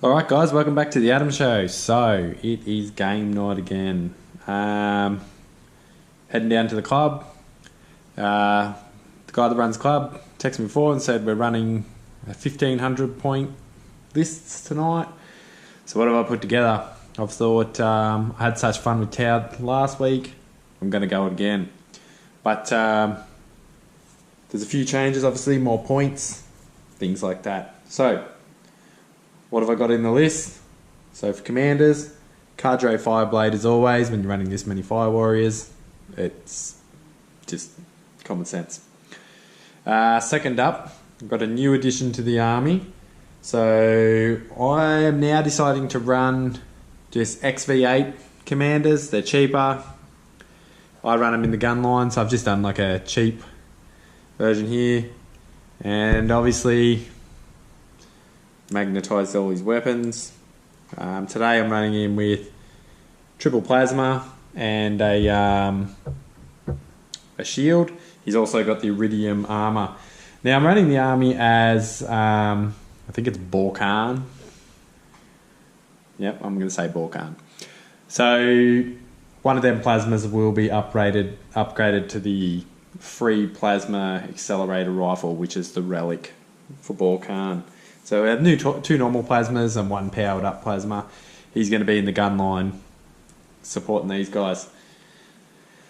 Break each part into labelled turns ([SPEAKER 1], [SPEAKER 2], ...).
[SPEAKER 1] Alright guys, welcome back to the Adam Show. So, it is game night again. Heading down to the club. The guy that runs the club texted me before and said we're running a 1500 point lists tonight. So what have I put together? I've thought I had such fun with Tau last week, I'm going to go again. But there's a few changes, obviously, more points, things like that. So, what have I got in the list? So for commanders, CADRE FIREBLADE as always. When you're running this many Fire Warriors, it's just common sense. Second up, I've got a new addition to the army. So I am now deciding to run just XV8 commanders. They're cheaper. I run them in the gun line, so I've just done like a cheap version here. And obviously magnetised all his weapons. Today I'm running him with triple plasma and a shield. He's also got the IRIDIUM armour. Now I'm running the army as I think it's BORK'AN. Yep, I'm going to say BORK'AN. So one of them plasmas will be upgraded to the free plasma accelerator rifle, which is the relic for BORK'AN. So we have two normal plasmas and one powered up plasma. He's going to be in the gun line supporting these guys.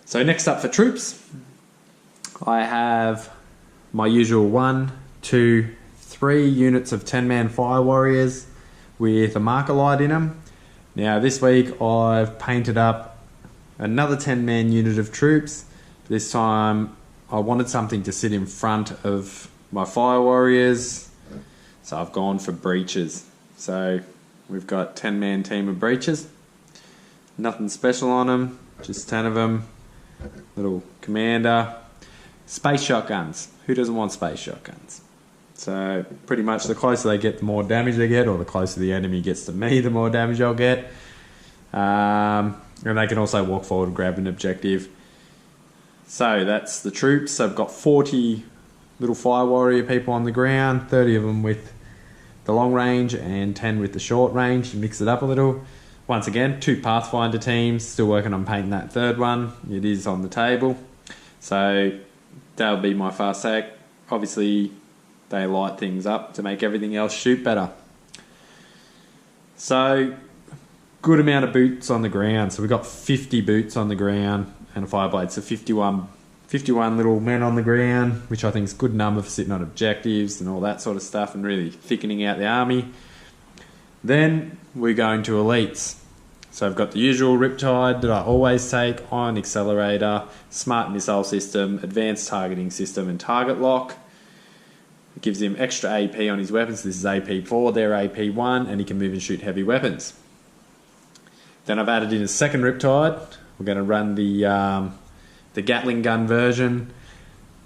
[SPEAKER 1] So next up for troops, I have my usual 1, 2, 3 units of 10-man Fire Warriors with a marker light in them. Now this week I've painted up another 10-man unit of troops. This time I wanted something to sit in front of my Fire Warriors, so I've gone for breaches. So we've got 10-man team of breaches. Nothing special on them, just 10 of them. Little commander. Space shotguns. Who doesn't want space shotguns? So pretty much the closer they get, the more damage they get, or the closer the enemy gets to me, the more damage I'll get. And they can also walk forward and grab an objective. So that's the troops. I've got 40 little Fire Warrior people on the ground, 30 of them with the long range and 10 with the short range. You mix it up a little. Once again, 2 Pathfinder teams, still working on painting that third one. It is on the table. So that'll be my fast act. Obviously they light things up to make everything else shoot better. So good amount of boots on the ground. So we've got 50 boots on the ground and a Fireblade. So 51 little men on the ground, which I think is a good number for sitting on objectives and all that sort of stuff and really thickening out the army. Then we're going to elites. So I've got the usual RIPTIDE that I always take, Ion Accelerator, Smart Missile System, Advanced Targeting System and Target Lock. It gives him extra AP on his weapons. This is AP4, they're AP1, and he can move and shoot heavy weapons. Then I've added in a second RIPTIDE. We're going to run the Gatling gun version.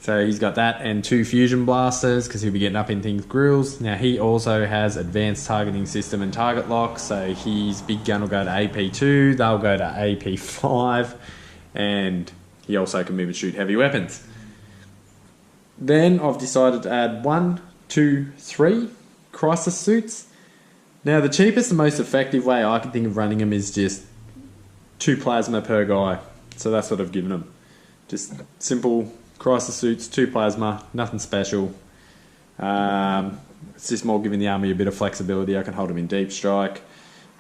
[SPEAKER 1] So he's got that and 2 fusion blasters because he'll be getting up in things grills. Now he also has advanced targeting system and target lock, so his big gun will go to AP2, they'll go to AP5, and he also can move and shoot heavy weapons. Then I've decided to add 1, 2, 3 crisis suits. Now the cheapest and most effective way I can think of running them is just 2 plasma per guy. So that's what I've given them. Just simple crisis suits, 2 plasma, nothing special. It's just more giving the army a bit of flexibility. I can hold them in deep strike,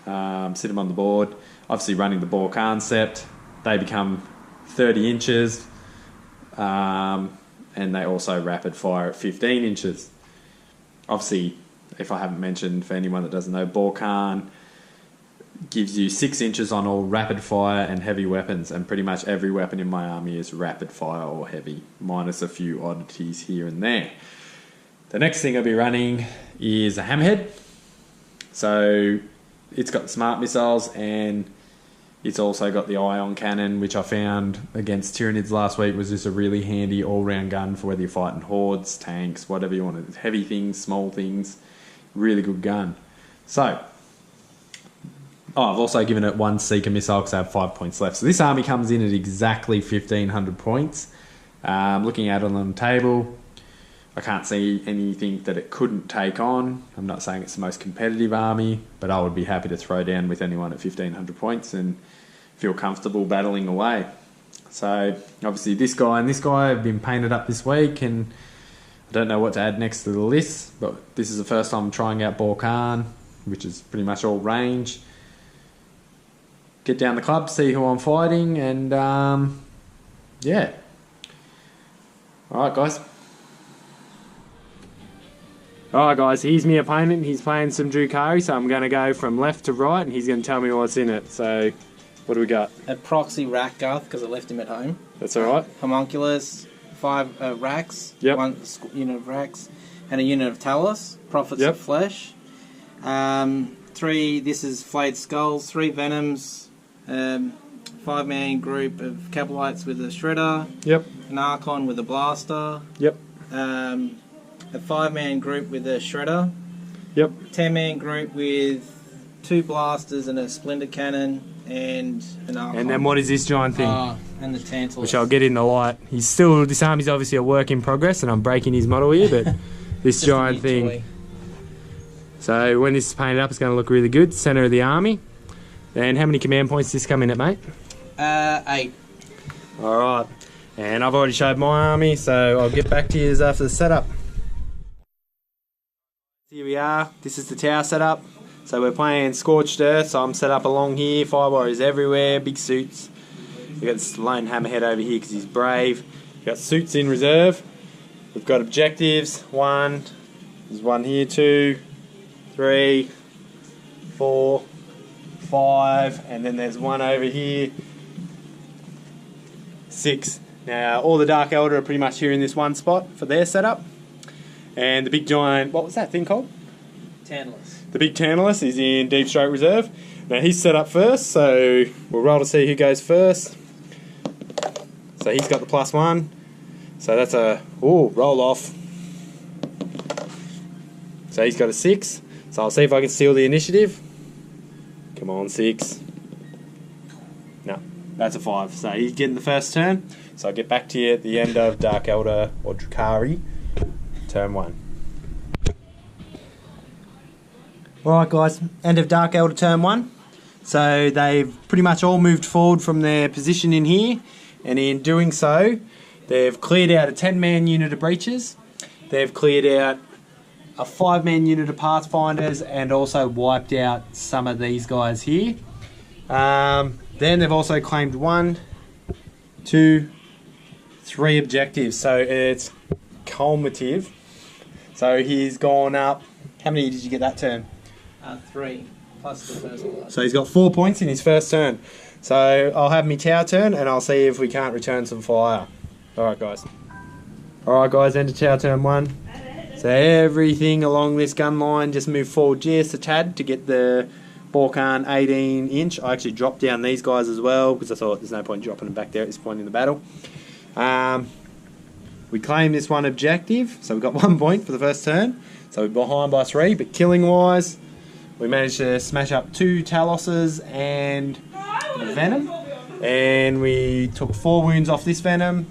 [SPEAKER 1] sit them on the board. Obviously running the BORK'AN SEPT, they become 30 inches, and they also rapid fire at 15 inches. Obviously, if I haven't mentioned, for anyone that doesn't know, BORK'AN gives you 6 inches on all rapid fire and heavy weapons, and pretty much every weapon in my army is rapid fire or heavy, minus a few oddities here and there. The next thing I'll be running is a HAMMERHEAD. So it's got the smart missiles and it's also got the ion cannon, which I found against Tyranids last week was just a really handy all-round gun for whether you're fighting hordes, tanks, whatever you want. Heavy things, small things, really good gun. So I've also given it 1 Seeker missile because I have 5 points left. So this army comes in at exactly 1,500 points. Looking at it on the table, I can't see anything that it couldn't take on. I'm not saying it's the most competitive army, but I would be happy to throw down with anyone at 1500 points and feel comfortable battling away. So obviously this guy and this guy have been painted up this week, and I don't know what to add next to the list, but this is the first time I'm trying out BORK'AN, which is pretty much all range. Get down the club, see who I'm fighting, and yeah. Alright guys. Alright guys, here's my opponent. He's playing some Drukari, so I'm going to go from left to right and he's going to tell me what's in it. So, what do we got?
[SPEAKER 2] A proxy rack guard, because I left him at home.
[SPEAKER 1] That's alright.
[SPEAKER 2] Homunculus, 5 racks,
[SPEAKER 1] yep.
[SPEAKER 2] 1 unit of racks, and a unit of Talus, Prophets
[SPEAKER 1] yep.
[SPEAKER 2] of Flesh. 3, this is Flayed Skulls, 3 Venoms, 5-man group of Capitalites with a Shredder,
[SPEAKER 1] yep.
[SPEAKER 2] an Archon with a Blaster,
[SPEAKER 1] yep.
[SPEAKER 2] A 5-man group with a Shredder,
[SPEAKER 1] yep.
[SPEAKER 2] 10-man group with 2 Blasters and a Splendor Cannon, and an Archon.
[SPEAKER 1] And then what is this giant thing?
[SPEAKER 2] And the Tantalus.
[SPEAKER 1] Which I'll get in the light. This army's obviously a work in progress, and I'm breaking his model here, but this giant thing.
[SPEAKER 2] Toy.
[SPEAKER 1] So when this is painted up, it's going to look really good. Centre of the army. And how many command points does this come in at, mate?
[SPEAKER 2] 8.
[SPEAKER 1] Alright. And I've already showed my army, so I'll get back to you after the setup. Here we are. This is the tower setup. So we're playing Scorched Earth, so I'm set up along here. Fire warriors everywhere, big suits. We've got this lone hammerhead over here because he's brave. We've got suits in reserve. We've got objectives. 1. There's 1 here, 2, 3, 4, 5, and then there's 1 over here. 6. Now all the Dark Elder are pretty much here in this one spot for their setup. And the big giant, what was that thing called?
[SPEAKER 2] Tantalus.
[SPEAKER 1] The big Tantalus is in Deep Stroke Reserve. Now he's set up first, so we'll roll to see who goes first. So he's got the +1. So that's a, roll off. So he's got a 6. So I'll see if I can steal the initiative. Come on, 6. No, that's a 5. So he's getting the first turn. So I'll get back to you at the end of Dark Elder or Drukari, turn 1. Alright guys, end of Dark Elder turn 1. So they've pretty much all moved forward from their position in here, and in doing so, they've cleared out a 10-man unit of breaches, they've cleared out a 5-man unit of Pathfinders, and also wiped out some of these guys here. Then they've also claimed 1, 2, 3 objectives, so it's cumulative. So he's gone up, how many did you get that turn?
[SPEAKER 2] 3, plus the first one.
[SPEAKER 1] So he's got 4 points in his first turn. So I'll have me tower turn, and I'll see if we can't return some fire. Alright guys. Alright guys, end of tower turn 1. So everything along this gun line just moved forward just a tad to get the BORK'AN 18-inch. I actually dropped down these guys as well because I thought there's no point dropping them back there at this point in the battle. We claim this one objective, so we got 1 point for the first turn. So we're behind by 3, but killing wise, we managed to smash up 2 Taloses and a Venom. And we took 4 wounds off this Venom.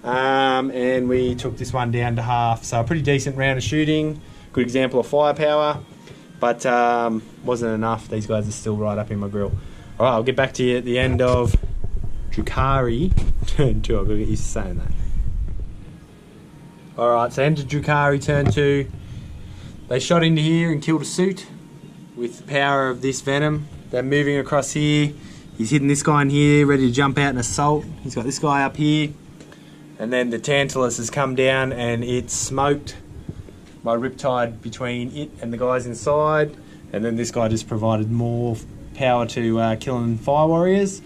[SPEAKER 1] And we took this one down to half. So a pretty decent round of shooting. Good example of firepower. But wasn't enough. These guys are still right up in my grill. Alright, I'll get back to you at the end of Drukari turn 2. I've got to get used to saying that. Alright, so end of Drukari turn 2. They shot into here and killed a suit with the power of this Venom. They're moving across here. He's hitting this guy in here, ready to jump out and assault. He's got this guy up here. And then the Tantalus has come down and it smoked my Riptide between it and the guys inside. And then this guy just provided more power to killing fire warriors.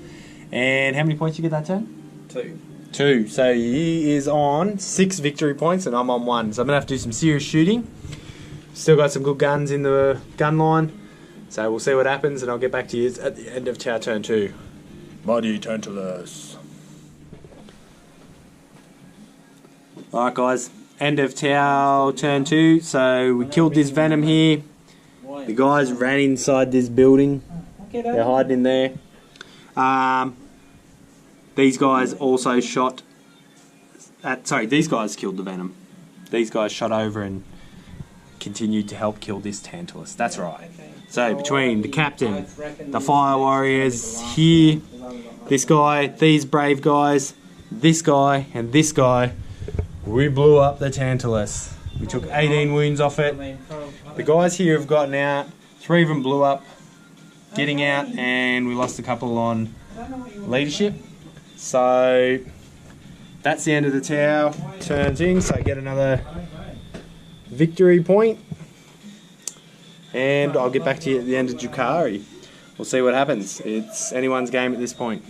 [SPEAKER 1] And how many points did you get that turn?
[SPEAKER 2] 2.
[SPEAKER 1] 2. So he is on 6 victory points and I'm on 1. So I'm going to have to do some serious shooting. Still got some good guns in the gun line. So we'll see what happens and I'll get back to you at the end of tower turn 2. Mighty Tantalus. Alright guys, end of tower turn 2. So we killed this Venom here. The guys ran inside this building. They're hiding in there. These guys also shot at, sorry, these guys killed the Venom. these guys shot over and continued to help kill this Tantalus. That's right. So between the captain, the fire warriors here, this guy, these brave guys, this guy and this guy, we blew up the Tantalus. We took 18 wounds off it. The guys here have gotten out. 3 of them blew up getting out, and we lost a couple on leadership. So that's the end of the Tau turn thing. So I get another victory point, and I'll get back to you at the end of Drukari. We'll see what happens. It's anyone's game at this point.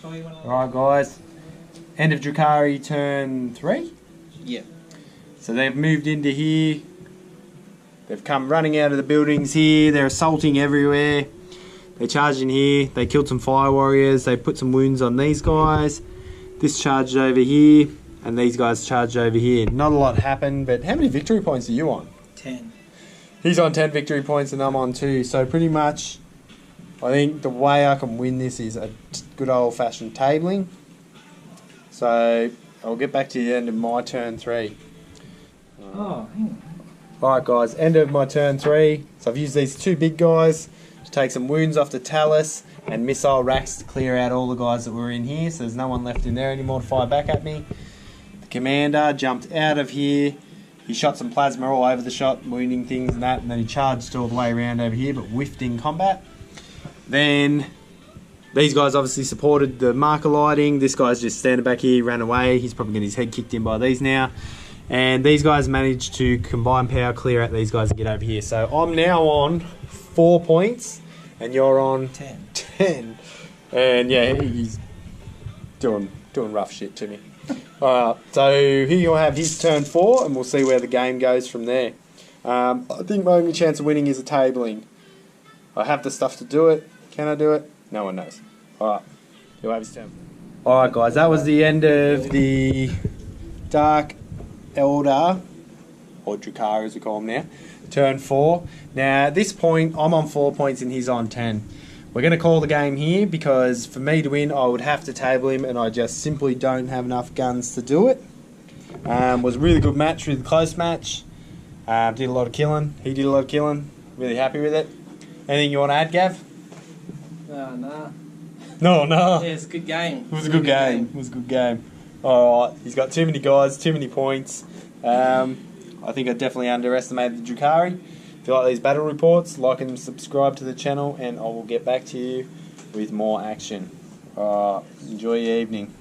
[SPEAKER 1] Alright guys, end of Drukari turn 3.
[SPEAKER 2] Yeah.
[SPEAKER 1] So they've moved into here. They've come running out of the buildings here. They're assaulting everywhere. They charged in here. They killed some fire warriors. They put some wounds on these guys. This charged over here, and these guys charged over here. Not a lot happened, but how many victory points are you on?
[SPEAKER 2] 10.
[SPEAKER 1] He's on 10 victory points and I'm on 2. So pretty much, I think the way I can win this is a good old-fashioned tabling. So I'll get back to the end of my turn 3.
[SPEAKER 2] Oh, hang on.
[SPEAKER 1] Alright guys, end of my turn 3. So I've used these 2 big guys to take some wounds off the Talus and missile racks to clear out all the guys that were in here, so there's no one left in there anymore to fire back at me. The commander jumped out of here. He shot some plasma all over the shot, wounding things and that, and then he charged all the way around over here, but whiffed in combat. Then these guys obviously supported the marker lighting. This guy's just standing back here, ran away. He's probably getting his head kicked in by these now. And these guys managed to combine power, clear out these guys and get over here. So I'm now on 4 points, and you're on 10. And yeah, he's doing rough shit to me. Alright, so here you'll have his turn 4, and we'll see where the game goes from there. I think my only chance of winning is a tabling. I have the stuff to do it. Can I do it? No one knows. Alright, you'll have his turn. Alright guys, that was the end of the Dark ELDAR, or Drukari as we call him now, turn 4. Now at this point I'm on 4 points and he's on 10. We're going to call the game here because for me to win I would have to table him, and I just simply don't have enough guns to do it. Was a really good match, really close match. Did a lot of killing, he did a lot of killing, really happy with it. Anything you want to add, Gav?
[SPEAKER 2] Nah.
[SPEAKER 1] No.
[SPEAKER 2] Yeah, it's a good game.
[SPEAKER 1] It was a good game. It was a good game. Alright, he's got too many guys, too many points. I think I definitely underestimated the Drukari. If you like these battle reports, like and subscribe to the channel, and I will get back to you with more action. Enjoy your evening.